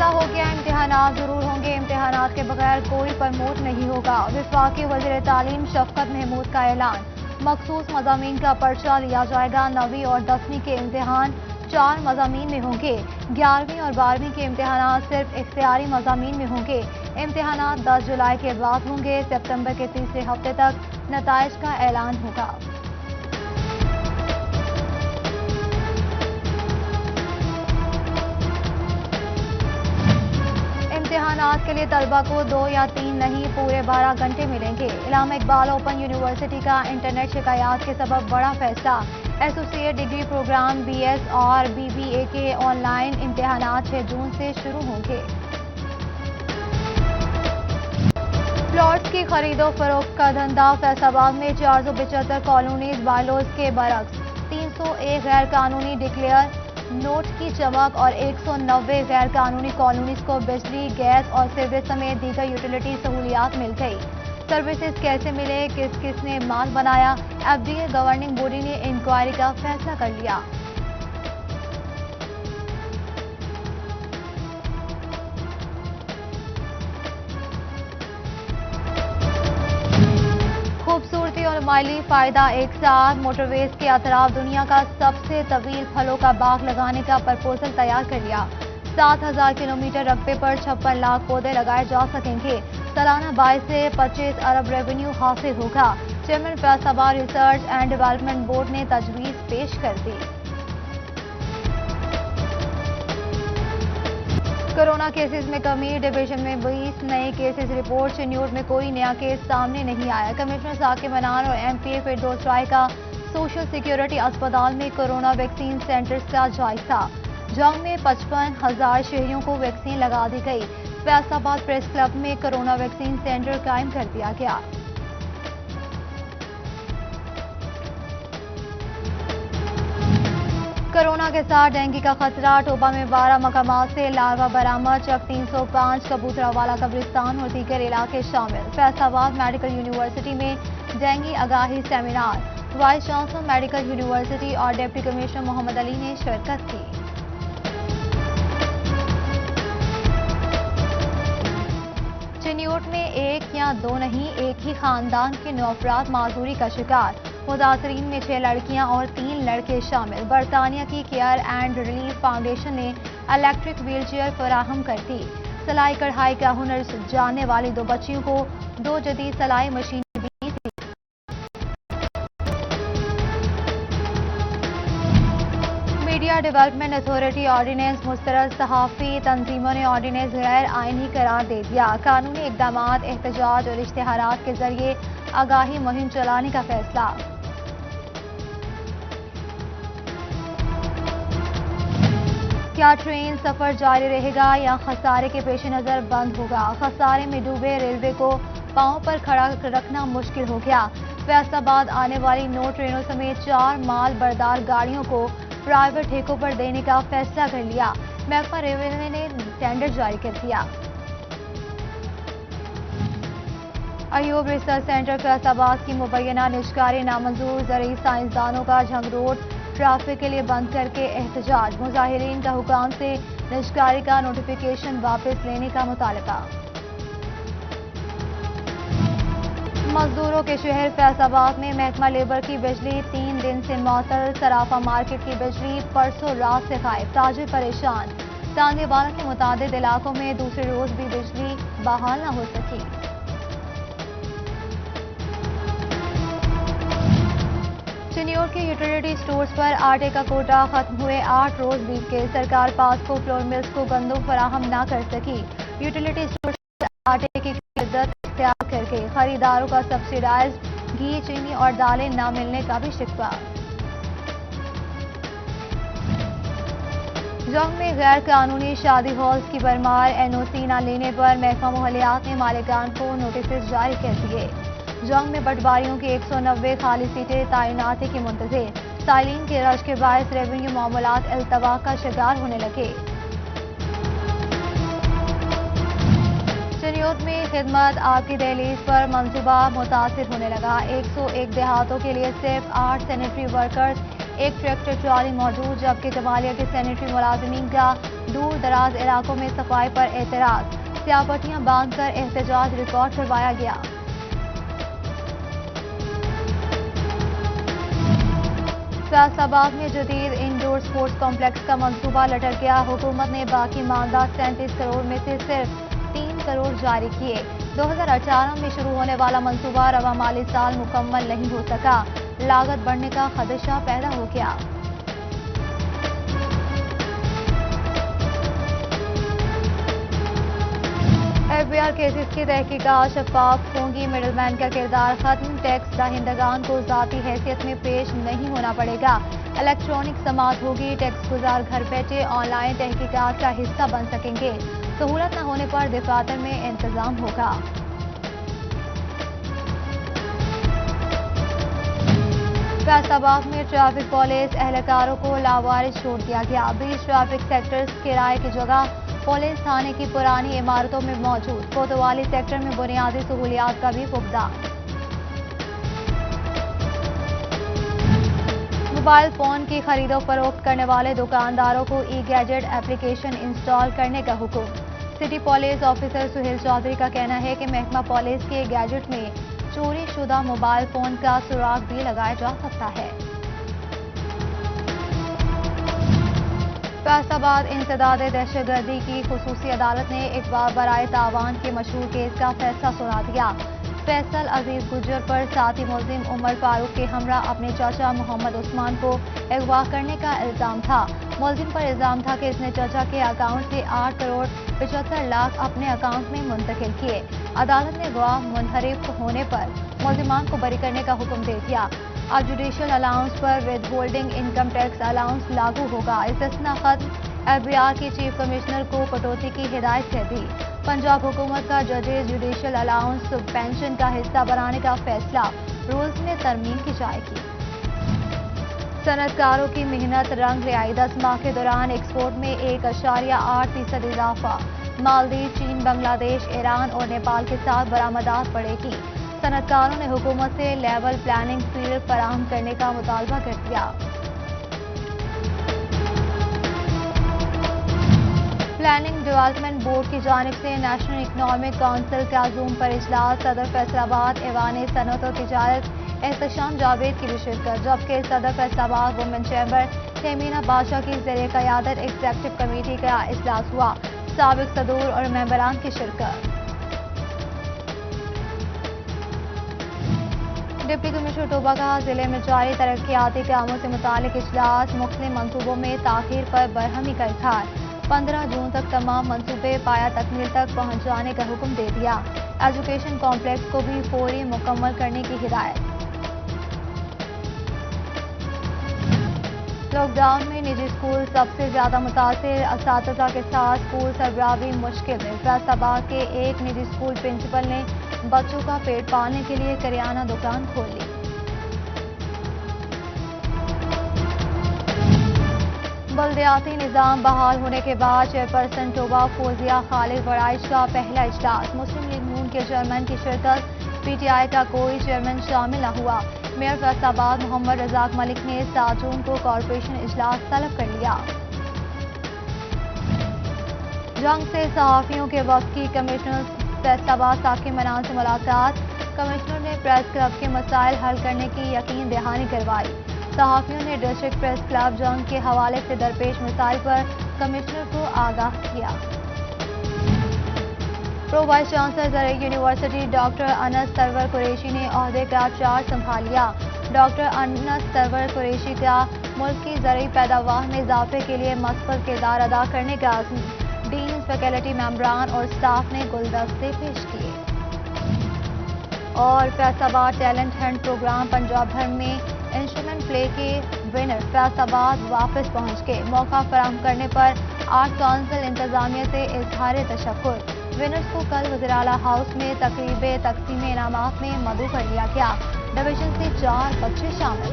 ہو گیا امتحانات ضرور ہوں گے، امتحانات کے بغیر کوئی پرموٹ نہیں ہوگا۔ وفاقی وزیر تعلیم شفقت محمود کا اعلان، مخصوص مضامین کا پرچہ لیا جائے گا۔ 9ویں اور 10ویں کے امتحان 4 مضامین میں ہوں گے، 11ویں اور 12ویں کے امتحانات صرف اختیاری مضامین میں ہوں گے۔ امتحانات 10 جولائی کے بعد ہوں گے، ستمبر کے تیسرے ہفتے تک نتائج کا اعلان ہوگا۔ امتحانات کے لیے طلبہ کو 2 یا 3 نہیں پورے 12 گھنٹے ملیں گے۔ علامہ اقبال اوپن یونیورسٹی کا انٹرنیٹ شکایات کے سبب بڑا فیصلہ، ایسوسی ایٹ ڈگری پروگرام BS اور BBA کے آن لائن امتحانات 6 جون سے شروع ہوں گے۔ پلاٹس کی خرید و فروخت کا دھندا، فیصل آباد میں 475 کالونیز بائیلوز کے برعکس، 301 غیر قانونی ڈکلیئر، نوٹ کی چمک اور 190 غیر قانونی کالونیز کو بجلی، گیس اور سیوریج سمیت دیگر یوٹیلیٹی سہولیات مل گئی۔ سروسز کیسے ملے، کس کس نے مال بنایا، FDA گورننگ باڈی نے انکوائری کا فیصلہ کر لیا۔ خوبصورتی اور مالی فائدہ ایک ساتھ، موٹر ویز کے اطراف دنیا کا سب سے طویل پھلوں کا باغ لگانے کا پرپوزل تیار کر لیا۔ 7000 کلومیٹر رقبے پر 56 لاکھ پودے لگائے جا سکیں گے۔ سالانہ 22 سے 25 ارب ریونیو حاصل ہوگا۔ چیئرمین فیصل آباد ریسرچ اینڈ ڈیولپمنٹ بورڈ نے تجویز پیش کر دی۔ کورونا کیسز میں کمی، ڈویژن میں 20 نئے کیسز رپورٹ، چنیوٹ میں کوئی نیا کیس سامنے نہیں آیا۔ کمشنر ثاقب منان اور MP فردوس رائے کا سوشل سیکیورٹی اسپتال میں کورونا ویکسین سینٹرز کا جائزہ۔ جنگ میں 55,000 شہریوں کو ویکسین لگا دی گئی۔ فیصل آباد پریس کلب میں کورونا ویکسین سینٹر قائم کر دیا گیا۔ کورونا کے ساتھ ڈینگی کا خطرہ، ٹوبہ میں 12 مقامات سے لاروا برآمد، چک 305 کبوترہ والا قبرستان اور دیگر علاقے شامل۔ فیصل آباد میڈیکل یونیورسٹی میں ڈینگی آگاہی seminar, vice chancellor medical university اور ڈپٹی کمشنر محمد علی نے شرکت کی۔ چنیوٹ میں 1 یا 2 نہیں، ایک ہی خاندان کے 9 افراد معذوری کا شکار، متاثرین میں 6 لڑکیاں اور 3 لڑکے شامل۔ برطانیہ کی کیئر اینڈ ریلیف فاؤنڈیشن نے الیکٹرک ویل چیئر فراہم کر دی۔ سلائی کڑھائی کا ہنر جاننے والی 2 بچیوں کو 2 جدید سلائی مشینیں دی تھی۔ میڈیا ڈیولپمنٹ اتھارٹی آرڈیننس مسترد، صحافی تنظیموں نے آرڈیننس غیر آئینی قرار دے دیا۔ قانونی اقدامات، احتجاج اور اشتہارات کے ذریعے آگاہی مہم چلانے کا فیصلہ۔ کیا ٹرین سفر جاری رہے گا یا خسارے کے پیش نظر بند ہوگا؟ خسارے میں ڈوبے ریلوے کو پاؤں پر کھڑا رکھنا مشکل ہو گیا۔ فیصل آباد آنے والی 9 ٹرینوں سمیت 4 مال بردار گاڑیوں کو پرائیویٹ ٹھیکوں پر دینے کا فیصلہ کر لیا۔ محکمہ ریلوے نے ٹینڈر جاری کر دیا۔ ایوب ریسرچ سینٹر فیصل آباد کی مبینہ نجکاری نامنظور، زرعی سائنسدانوں کا جھنگ روڈ ٹریفک کے لیے بند کر کے احتجاج، مظاہرین کا حکام سے نجکاری کا نوٹیفیکیشن واپس لینے کا مطالبہ۔ مزدوروں کے شہر فیصل آباد میں محکمہ لیبر کی بجلی 3 دن سے معطل، صرافہ مارکیٹ کی بجلی پرسوں رات سے غائب، تاجر پریشان۔ تانگے والا کے متعدد علاقوں میں دوسرے روز بھی بجلی بحال نہ ہو سکی۔ چنیوٹ کے یوٹیلیٹی سٹورز پر آٹے کا کوٹا ختم ہوئے 8 روز بیت گئے، سرکار پاسکو فلور ملز کو گندم فراہم نہ کر سکی۔ یوٹیلیٹی سٹورز پر آٹے کی قلت اختیار کر کے خریداروں کا سبسڈائزڈ گھی، چینی اور دالیں نہ ملنے کا بھی شکوہ۔ جنگ میں غیر قانونی شادی ہالز کی بھرمار، NOC نہ لینے پر محکمہ ماحولیات نے مالکان کو نوٹسز جاری کر دیے۔ جنگ میں پٹواریوں کی 190 خالی سیٹیں تعیناتی کی منتظر، سائلین کے رش کے باعث ریونیو معاملات التوا کا شکار ہونے لگے۔ چنیوٹ میں خدمت آپ کی دہلیز پر منصوبہ متاثر ہونے لگا، 101 دیہاتوں کے لیے صرف 8 سینیٹری ورکرز एक ट्रैक्टर ट्रॉली मौजूद, जबकि जमालिया के सैनिटरी मुलाजिमीन का दूर दराज इलाकों में सफाई पर एतराज। स्याहपट्टियां बांध कर एहतजाज रिकॉर्ड करवाया गया। फैसलाबाद में जदीद इंडोर स्पोर्ट्स कॉम्प्लेक्स का मंसूबा लटक गया। हुकूमत ने बाकी मानदा 37 करोड़ में से सिर्फ 3 करोड़ जारी किए। 2018 में शुरू होने वाला मंसूबा रवा माली साल मुकम्मल नहीं हो सका। लागत बढ़ने का खदशा पैदा हो गया। FBI केसेस की तहकीकात शफाफ होंगी। मिडलमैन का किरदार खत्म। टैक्स दहिंदगान को ज़ाती हैसियत में पेश नहीं होना पड़ेगा। इलेक्ट्रॉनिक समाअत होगी। टैक्स गुजार घर बैठे ऑनलाइन तहकीकात का हिस्सा बन सकेंगे। सहूलत न होने पर दफातर में इंतजाम होगा। फैसलाबाद में ट्रैफिक पुलिस एहलकारों को लावारिस छोड़ दिया गया। 20 ट्रैफिक सेक्टर्स किराए की जगह पुलिस थाने की पुरानी इमारतों में मौजूद। कोतवाली सेक्टर में बुनियादी सहूलियात का भी फुकदान। मोबाइल फोन की खरीदो फरोख्त करने वाले दुकानदारों को ई गैजेट एप्लीकेशन इंस्टॉल करने का हुक्म। City police officer Suhail Chaudhry का कहना है कि महकमा पुलिस के गैजेट में चोरी शुदा मोबाइल फोन का सुराग भी लगाया जा सकता है। फैसलाबाद इंसदाद दहशतगर्दी की खुसूसी अदालत ने इकबाल बराए तावान के मशहूर केस का फैसला सुना दिया। फैसल अजीज गुजर पर साथी मुलजिम उमर फारूक के हमरा अपने चाचा मोहम्मद उस्मान को अगवा करने का इल्जाम था। मुलजिम पर इल्जाम था कि इसने चाचा के अकाउंट से 8 करोड़ 75 लाख अपने अकाउंट में मुंतकिल किए। अदालत ने गवाह मुनहरिफ होने पर मुलजिमान को बरी करने का हुक्म दे दिया। अब जुडिशल अलाउंस पर with holding income tax allowance लागू होगा। इस्तिस्ना खत्म। FBI के चीफ कमिश्नर को कटौती की हिदायत दे दी। पंजाब हुकूमत का जजेस जुडिशल अलाउंस पेंशन का हिस्सा बनाने का फैसला। रूल्स में तरमीम की जाएगी। सनतकारों की मेहनत रंग ले आई। 10 माह के दौरान एक्सपोर्ट में 1.8% इजाफा। मालदीव, चीन, बांग्लादेश, ईरान और नेपाल के साथ बरामदात बढ़ेगी। सनतकारों ने हुकूमत से लेवल प्लानिंग फील्ड फराहम करने का मुतालबा कर दिया। प्लानिंग डेवलपमेंट बोर्ड की जानिब से नेशनल इकनॉमिक काउंसिल का जूम पर इजलास। सदर फैसलाबाद ऐवान सनत और तिजारत एहतशाम जावेद की भी शिरकत, जबकि सदर फैसलाबाद वुमेन चैम्बर तमीना बादशाह की ज़रिए क़यादत एग्जीक्यूटिव कमेटी का इजलास हुआ। साबिक सदूर और मेंबरान की शिरकत। डिप्टी कमिश्नर टोबा का जिले में जारी तरक्याती कामों से मुतालिक इजलास। मुख्तलिफ मंसूबों में ताखीर पर बरहमी का इजहार। 15 जून तक तमाम मंसूबे पाया तकमील तक पहुंच जाने का हुक्म दे दिया। एजुकेशन कॉम्प्लेक्स को भी फौरी मुकम्मल करने की हिदायत। लॉकडाउन में निजी स्कूल सबसे ज्यादा मुतासिर। असातिज़ा के साथ स्कूल सरबराही मुश्किल में। फैसलाबाद के एक निजी स्कूल प्रिंसिपल ने बच्चों का पेट पालने के लिए करियाना दुकान खोल ली। बल्दियाती निज़ाम बहाल होने के बाद चेयरपर्सन टोबा फौजिया खालिद वराइश का पहला इजलास। मुस्लिम लीग नून के चेयरमैन की शिरकत। PTI का कोई चेयरमैन शामिल न हुआ। मेयर फैसलाबाद मोहम्मद रजाक मलिक ने 7 जून को कॉरपोरेशन इजलास तलब कर लिया। जंग से सहाफ़ियों के वक्त की कमिश्नर फैसलाबाद साकिब मनान से मुलाकात। कमिश्नर ने प्रेस क्लब के मसाइल हल करने की यकीन दहानी करवाई। सहाफ़ियों ने डिस्ट्रिक्ट प्रेस क्लब जंग के हवाले से दरपेश मसाइल पर कमिश्नर को आगाह किया। प्रो वाइस चांसलर ज़रई यूनिवर्सिटी डॉक्टर अनस सरवर कुरैशी ने ओहदे का चार्ज संभाल लिया। डॉक्टर अनस सरवर कुरैशी का मुल्क की ज़रई पैदावार में इजाफे के लिए मस्बत किरदार अदा करने का अज़्म। डीन, फैकल्टी मेंबरान और स्टाफ ने गुलदस्ते पेश किए। और Faisalabad talent hunt programme Punjab भर में इंस्ट्रूमेंट प्ले के विनर फैसलाबाद वापस पहुंच गए। मौका फराहम करने पर आर्ट काउंसिल इंतजामिया से इजहार तशक्कुर। विनर्स को कल वज़ीर-ए-आला हाउस में तकरीब तकसीम इनामात में मदऊ कर लिया गया। डिवीजन से 4 बच्चे शामिल।